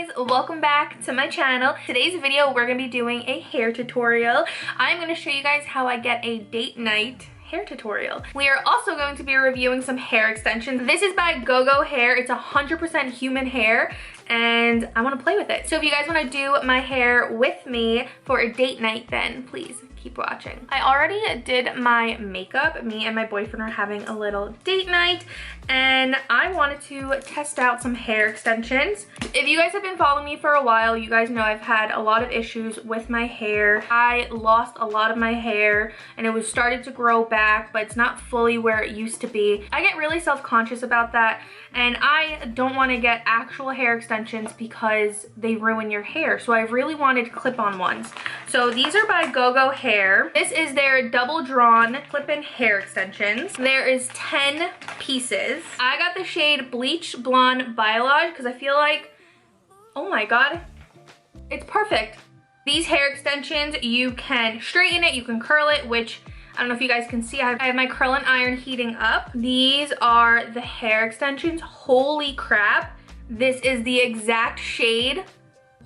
guys, welcome back to my channel. Today's video we're gonna be doing a hair tutorial. I'm gonna show you guys how I get a date night hair tutorial. We are also going to be reviewing some hair extensions. This is by Goo Goo Hair. It's 100% human hair and I want to play with it. So if you guys want to do my hair with me for a date night, then please keep watching. I already did my makeup. Me and my boyfriend are having a little date night and I wanted to test out some hair extensions. If you guys have been following me for a while, you guys know I've had a lot of issues with my hair. I lost a lot of my hair and it was started to grow back, but it's not fully where it used to be. I get really self-conscious about that and I don't want to get actual hair extensions because they ruin your hair. So I really wanted clip-on ones. So these are by Goo Goo Hair. This is their double drawn clip-in hair extensions. There is 10 pieces. I got the shade Bleach Blonde Balayage because I feel like, oh my god, it's perfect. These hair extensions, you can straighten it, you can curl it, which I don't know if you guys can see, I have my curl and iron heating up. These are the hair extensions. Holy crap. This is the exact shade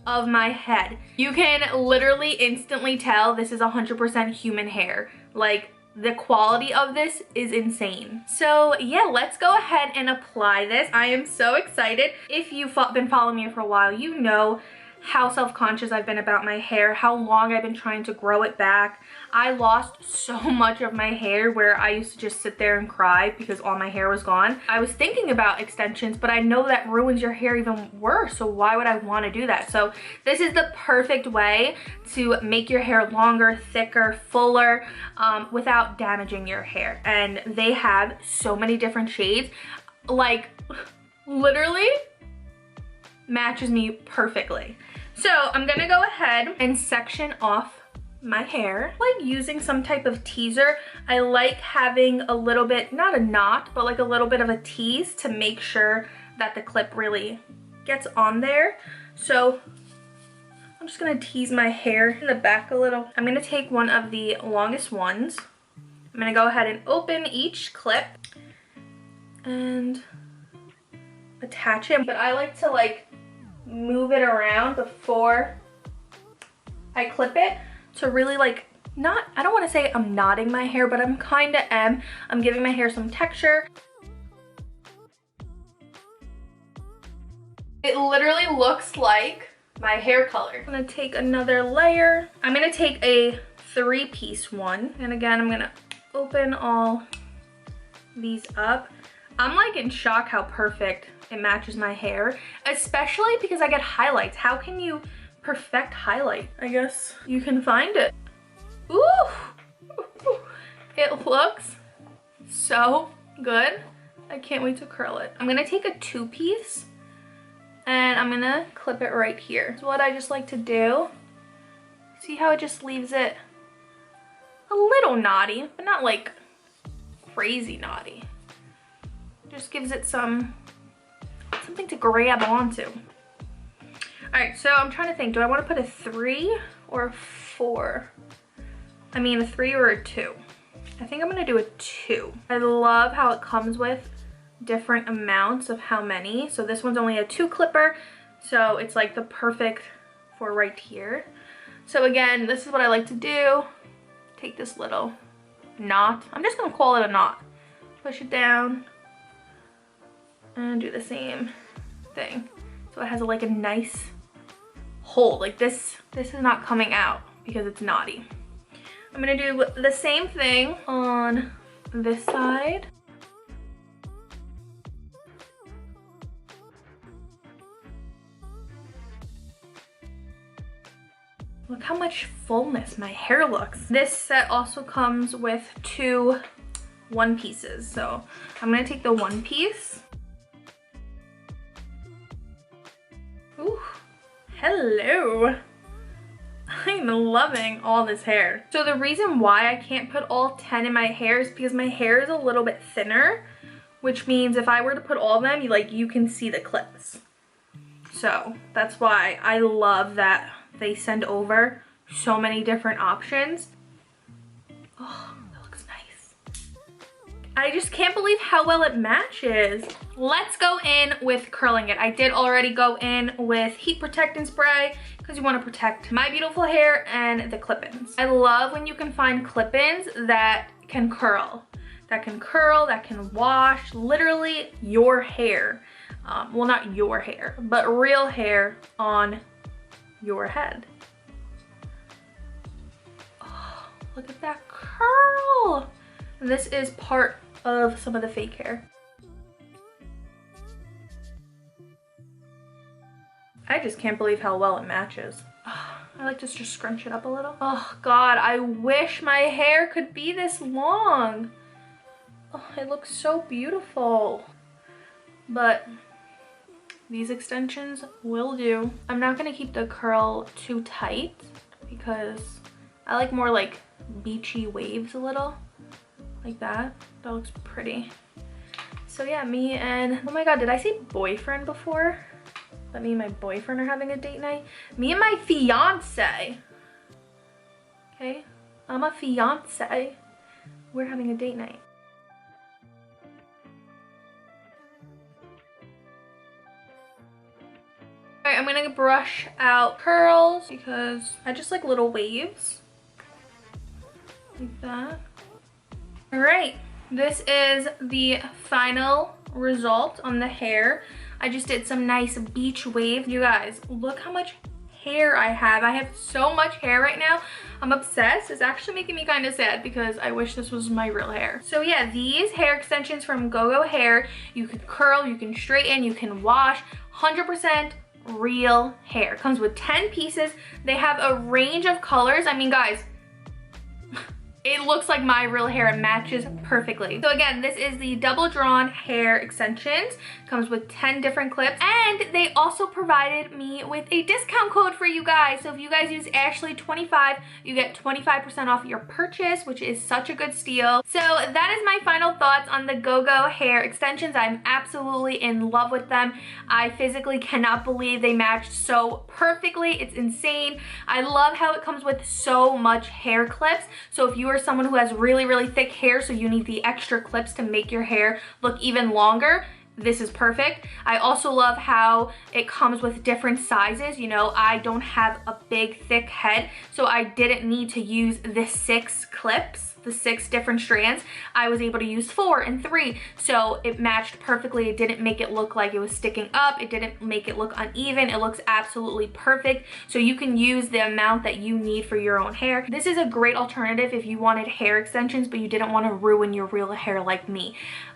of my head. You can literally instantly tell this is 100% human hair. Like, the quality of this is insane. So yeah, let's go ahead and apply this. I am so excited. If you've been following me for a while, you know how self-conscious I've been about my hair, how long I've been trying to grow it back. I lost so much of my hair where I used to just sit there and cry because all my hair was gone. I was thinking about extensions, but I know that ruins your hair even worse, so why would I want to do that? So this is the perfect way to make your hair longer, thicker, fuller, without damaging your hair. And they have so many different shades, like literally matches me perfectly. So I'm gonna go ahead and section off my hair. Like using some type of teaser. I like having a little bit, not a knot, but like a little bit of a tease to make sure that the clip really gets on there. So I'm just gonna tease my hair in the back a little. I'm gonna take one of the longest ones. I'm gonna go ahead and open each clip and attach it. But I like to like move it around before I clip it to really like not, I don't want to say I'm knotting my hair, but I'm kind of am. I'm giving my hair some texture. It literally looks like my hair color. I'm gonna take another layer. I'm gonna take a 3-piece one, and again I'm gonna open all these up. I'm like in shock how perfect it matches my hair, especially because I get highlights. How can you perfect highlight? I guess you can find it. Ooh, it looks so good. I can't wait to curl it. I'm gonna take a 2-piece and I'm gonna clip it right here. It's what I just like to do. See how it just leaves it a little knotty, but not like crazy knotty. Just gives it something to grab onto. All right, so I'm trying to think, do I want to put a 3 or a 4? I mean, a 3 or a 2. I think I'm gonna do a 2. I love how it comes with different amounts of how many. So this one's only a 2 clipper, so it's like the perfect for right here. So again, this is what I like to do. Take this little knot. I'm just gonna call it a knot. Push it down and do the same thing. So it has like a nice hole. Like this is not coming out because it's knotty. I'm gonna do the same thing on this side. Look how much fullness my hair looks. This set also comes with 2 1-pieces. So I'm gonna take the 1-piece. Ooh, hello. I'm loving all this hair. So the reason why I can't put all 10 in my hair is because my hair is a little bit thinner, which means if I were to put all of them, you can see the clips. So that's why I love that they send over so many different options. Oh, that looks nice. I just can't believe how well it matches. Let's go in with curling it. I did already go in with heat protectant spray because you want to protect my beautiful hair and the clip-ins. I love when you can find clip-ins that can curl. That can wash literally your hair. Well, not your hair, but real hair on your head. Oh, look at that curl. And this is part of some of the fake hair. I just can't believe how well it matches. Oh, I like to just scrunch it up a little. Oh God, I wish my hair could be this long. Oh, it looks so beautiful. But these extensions will do. I'm not gonna keep the curl too tight because I like more like beachy waves a little. Like that. That looks pretty. So yeah, me and, oh my God, did I say boyfriend before? That me and my boyfriend are having a date night? Me and my fiance. Okay, I'm a fiance. We're having a date night. All right, I'm gonna brush out curls because I just like little waves. Like that. All right, this is the final result on the hair. I just did some nice beach waves. You guys, look how much hair I have. I have so much hair right now. I'm obsessed. It's actually making me kind of sad because I wish this was my real hair. So yeah, these hair extensions from Goo Goo Hair, you can curl, you can straighten, you can wash, 100% real hair. Comes with 10 pieces. They have a range of colors. I mean, guys, it looks like my real hair. It matches perfectly. So again, this is the double drawn hair extensions. Comes with 10 different clips. And they also provided me with a discount code for you guys. So if you guys use Ashley25, you get 25% off your purchase, which is such a good steal. So that is my final thoughts on the Goo Goo Hair extensions. I'm absolutely in love with them. I physically cannot believe they matched so perfectly. It's insane. I love how it comes with so much hair clips. So if you are someone who has really thick hair, so you need the extra clips to make your hair look even longer, this is perfect. I also love how it comes with different sizes. You know, I don't have a big thick head, so I didn't need to use the 6 clips, the 6 different strands. I was able to use 4 and 3, so it matched perfectly. It didn't make it look like it was sticking up. It didn't make it look uneven. It looks absolutely perfect, so you can use the amount that you need for your own hair. This is a great alternative if you wanted hair extensions but you didn't want to ruin your real hair like me.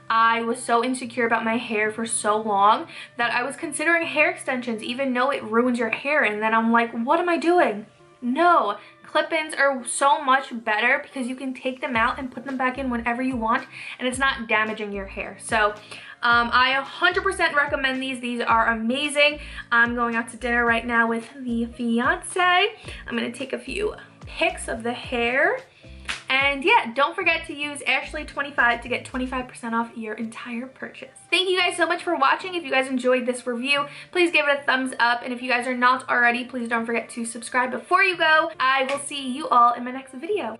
I was so insecure about my hair for so long that I was considering hair extensions even though it ruins your hair, and then I'm like, what am I doing? No, clip-ins are so much better because you can take them out and put them back in whenever you want and it's not damaging your hair. So I 100% recommend these. These are amazing. I'm going out to dinner right now with the fiance. I'm gonna take a few pics of the hair. And yeah, don't forget to use Ashley25 to get 25% off your entire purchase. Thank you guys so much for watching. If you guys enjoyed this review, please give it a thumbs up. And if you guys are not already, please don't forget to subscribe before you go. I will see you all in my next video.